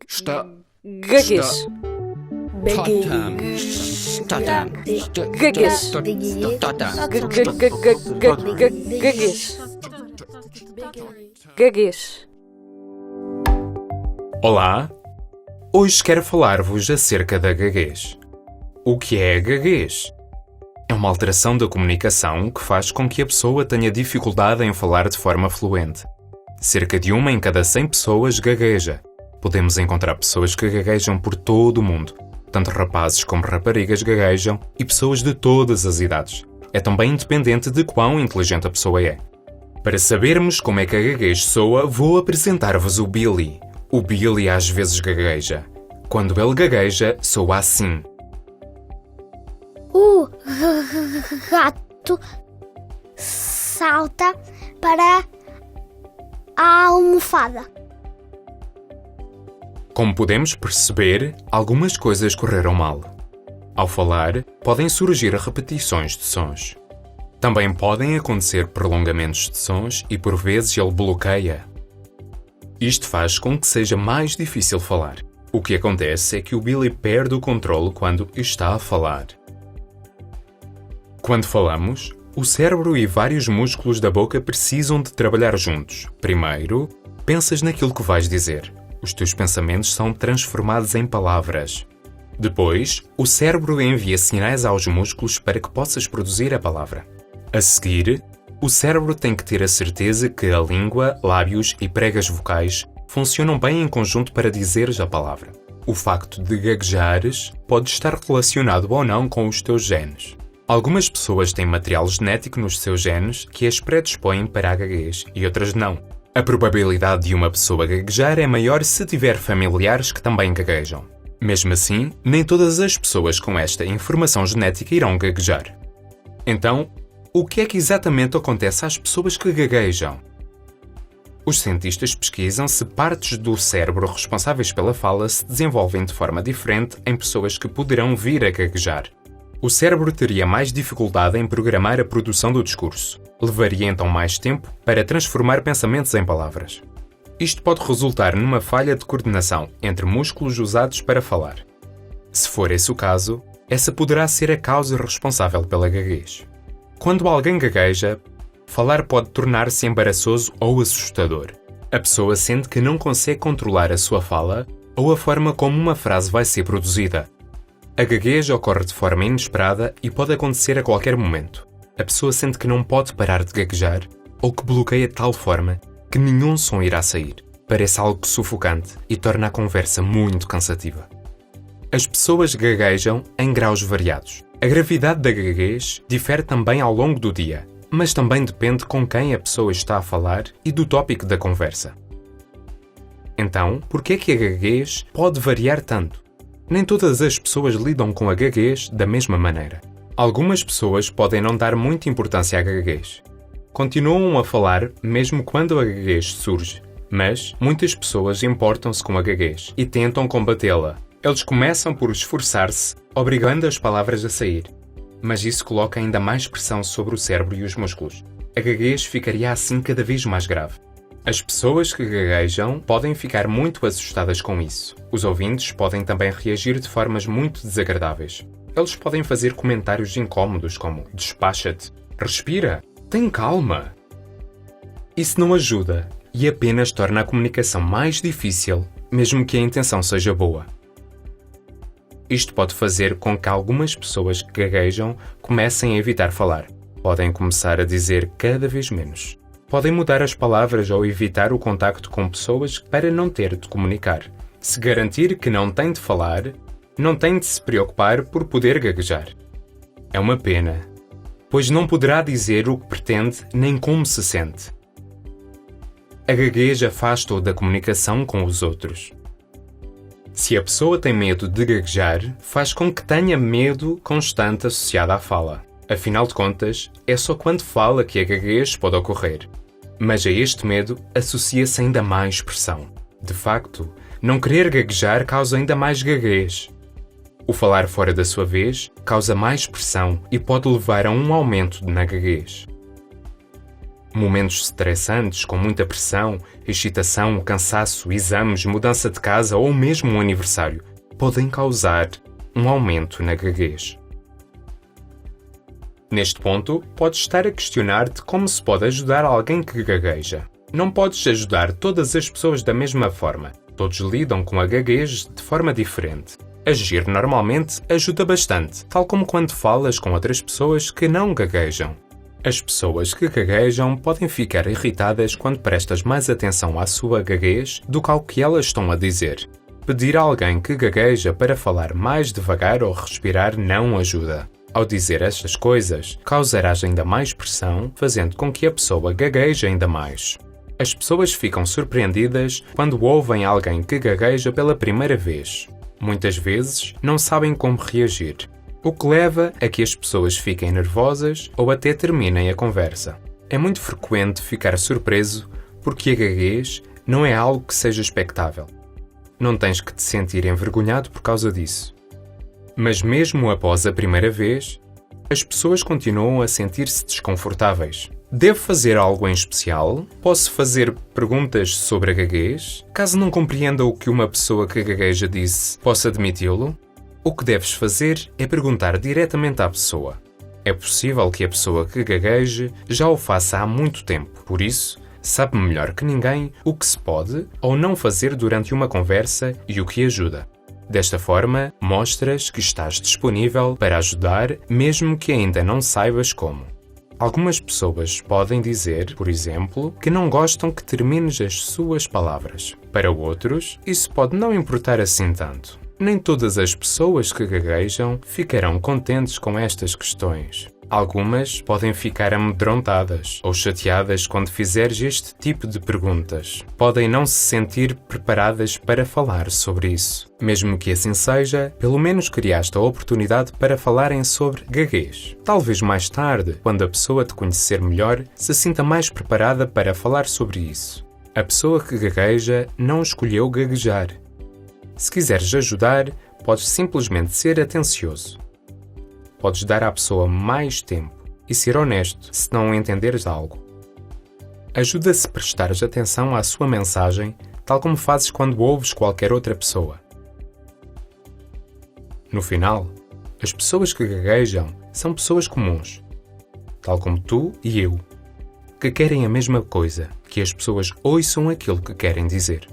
Está. Gaguez. Gaguez. Gaguez. Gaguez. Olá! Hoje quero falar-vos acerca da gaguez. O que é a gaguez? É uma alteração da comunicação que faz com que a pessoa tenha dificuldade em falar de forma fluente. Cerca de 1 em cada 100 pessoas gagueja. Podemos encontrar pessoas que gaguejam por todo o mundo. Tanto rapazes como raparigas gaguejam e pessoas de todas as idades. É também independente de quão inteligente a pessoa é. Para sabermos como é que a gaguez soa, vou apresentar-vos o Billy. O Billy às vezes gagueja. Quando ele gagueja, soa assim. O gato salta para a almofada. Como podemos perceber, algumas coisas correram mal. Ao falar, podem surgir repetições de sons. Também podem acontecer prolongamentos de sons e por vezes ele bloqueia. Isto faz com que seja mais difícil falar. O que acontece é que o Billy perde o controle quando está a falar. Quando falamos, o cérebro e vários músculos da boca precisam de trabalhar juntos. Primeiro, pensas naquilo que vais dizer. Os teus pensamentos são transformados em palavras. Depois, o cérebro envia sinais aos músculos para que possas produzir a palavra. A seguir, o cérebro tem que ter a certeza que a língua, lábios e pregas vocais funcionam bem em conjunto para dizeres a palavra. O facto de gaguejares pode estar relacionado ou não com os teus genes. Algumas pessoas têm material genético nos seus genes que as predispõem para a gaguez e outras não. A probabilidade de uma pessoa gaguejar é maior se tiver familiares que também gaguejam. Mesmo assim, nem todas as pessoas com esta informação genética irão gaguejar. Então, o que é que exatamente acontece às pessoas que gaguejam? Os cientistas pesquisam se partes do cérebro responsáveis pela fala se desenvolvem de forma diferente em pessoas que poderão vir a gaguejar. O cérebro teria mais dificuldade em programar a produção do discurso. Levaria então mais tempo para transformar pensamentos em palavras. Isto pode resultar numa falha de coordenação entre músculos usados para falar. Se for esse o caso, essa poderá ser a causa responsável pela gaguez. Quando alguém gagueja, falar pode tornar-se embaraçoso ou assustador. A pessoa sente que não consegue controlar a sua fala ou a forma como uma frase vai ser produzida. A gaguez ocorre de forma inesperada e pode acontecer a qualquer momento. A pessoa sente que não pode parar de gaguejar ou que bloqueia de tal forma que nenhum som irá sair. Parece algo sufocante e torna a conversa muito cansativa. As pessoas gaguejam em graus variados. A gravidade da gaguez difere também ao longo do dia, mas também depende com quem a pessoa está a falar e do tópico da conversa. Então, por que é que a gaguez pode variar tanto? Nem todas as pessoas lidam com a gaguez da mesma maneira. Algumas pessoas podem não dar muita importância à gaguez. Continuam a falar mesmo quando a gaguez surge, mas muitas pessoas importam-se com a gaguez e tentam combatê-la. Eles começam por esforçar-se, obrigando as palavras a sair. Mas isso coloca ainda mais pressão sobre o cérebro e os músculos. A gaguez ficaria assim cada vez mais grave. As pessoas que gaguejam podem ficar muito assustadas com isso. Os ouvintes podem também reagir de formas muito desagradáveis. Eles podem fazer comentários incómodos como "despacha-te", "respira", "tem calma". Isso não ajuda e apenas torna a comunicação mais difícil, mesmo que a intenção seja boa. Isto pode fazer com que algumas pessoas que gaguejam comecem a evitar falar. Podem começar a dizer cada vez menos. Podem mudar as palavras ou evitar o contacto com pessoas para não ter de comunicar. Se garantir que não tem de falar, não tem de se preocupar por poder gaguejar. É uma pena, pois não poderá dizer o que pretende nem como se sente. A gaguez afasta-o da comunicação com os outros. Se a pessoa tem medo de gaguejar, faz com que tenha medo constante associado à fala. Afinal de contas, é só quando fala que a gaguez pode ocorrer. Mas a este medo associa-se ainda mais pressão. De facto, não querer gaguejar causa ainda mais gaguez. O falar fora da sua vez causa mais pressão e pode levar a um aumento na gaguez. Momentos estressantes, com muita pressão, excitação, cansaço, exames, mudança de casa ou mesmo um aniversário, podem causar um aumento na gaguez. Neste ponto, podes estar a questionar-te como se pode ajudar alguém que gagueja. Não podes ajudar todas as pessoas da mesma forma. Todos lidam com a gaguez de forma diferente. Agir normalmente ajuda bastante, tal como quando falas com outras pessoas que não gaguejam. As pessoas que gaguejam podem ficar irritadas quando prestas mais atenção à sua gaguez do que ao que elas estão a dizer. Pedir a alguém que gagueja para falar mais devagar ou respirar não ajuda. Ao dizer estas coisas, causarás ainda mais pressão, fazendo com que a pessoa gagueje ainda mais. As pessoas ficam surpreendidas quando ouvem alguém que gagueja pela primeira vez. Muitas vezes não sabem como reagir, o que leva a que as pessoas fiquem nervosas ou até terminem a conversa. É muito frequente ficar surpreso porque a gaguez não é algo que seja expectável. Não tens que te sentir envergonhado por causa disso. Mas mesmo após a primeira vez, as pessoas continuam a sentir-se desconfortáveis. Devo fazer algo em especial? Posso fazer perguntas sobre a gaguez? Caso não compreenda o que uma pessoa que gagueja disse, posso admiti-lo? O que deves fazer é perguntar diretamente à pessoa. É possível que a pessoa que gagueje já o faça há muito tempo, por isso, sabe melhor que ninguém o que se pode ou não fazer durante uma conversa e o que ajuda. Desta forma, mostras que estás disponível para ajudar, mesmo que ainda não saibas como. Algumas pessoas podem dizer, por exemplo, que não gostam que termines as suas palavras. Para outros, isso pode não importar assim tanto. Nem todas as pessoas que gaguejam ficarão contentes com estas questões. Algumas podem ficar amedrontadas ou chateadas quando fizeres este tipo de perguntas. Podem não se sentir preparadas para falar sobre isso. Mesmo que assim seja, pelo menos criaste a oportunidade para falarem sobre gaguez. Talvez mais tarde, quando a pessoa te conhecer melhor, se sinta mais preparada para falar sobre isso. A pessoa que gagueja não escolheu gaguejar. Se quiseres ajudar, podes simplesmente ser atencioso. Podes dar à pessoa mais tempo e ser honesto se não entenderes algo. Ajuda se prestares atenção à sua mensagem, tal como fazes quando ouves qualquer outra pessoa. No final, as pessoas que gaguejam são pessoas comuns, tal como tu e eu, que querem a mesma coisa, que as pessoas ouçam aquilo que querem dizer.